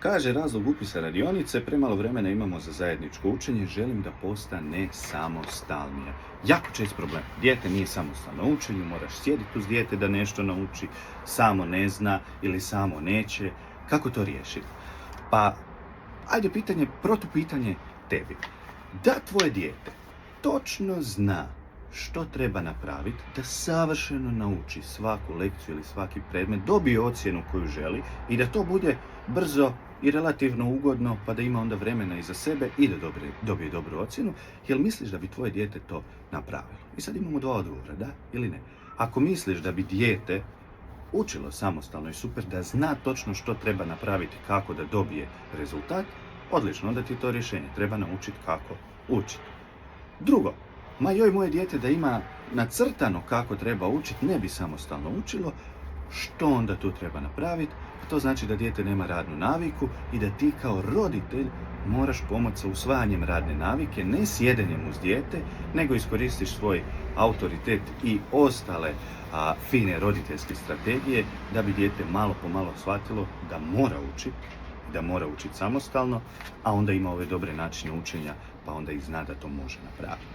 Kaže razlog upisa radionice, premalo vremena imamo za zajedničko učenje, želim da postane samostalnije. Jako čest problem. Dijete nije samostalno u učenju, moraš sjediti uz dijete da nešto nauči, samo ne zna ili samo neće. Kako to riješiti? Pa, ajde protupitanje tebi. Da tvoje dijete točno zna što treba napraviti, da savršeno nauči svaku lekciju ili svaki predmet, dobije ocjenu koju želi i da to bude brzo i relativno ugodno, pa da ima onda vremena i za sebe i da dobije dobru ocjenu, jel misliš da bi tvoje dijete to napravilo? I sad imamo dva odgovora, da ili ne. Ako misliš da bi dijete učilo samostalno i super, da zna točno što treba napraviti, kako da dobije rezultat, odlično, onda ti je to rješenje. Treba naučiti kako učiti. Drugo, moje dijete da ima nacrtano kako treba učiti, ne bi samostalno učilo, što onda tu treba napraviti? To znači da dijete nema radnu naviku i da ti kao roditelj moraš pomoći sa usvajanjem radne navike, ne sjedenjem uz dijete, nego iskoristiš svoj autoritet i ostale fine roditeljske strategije da bi dijete malo po malo shvatilo da mora učiti samostalno, a onda ima ove dobre načine učenja, pa onda i zna da to može napraviti.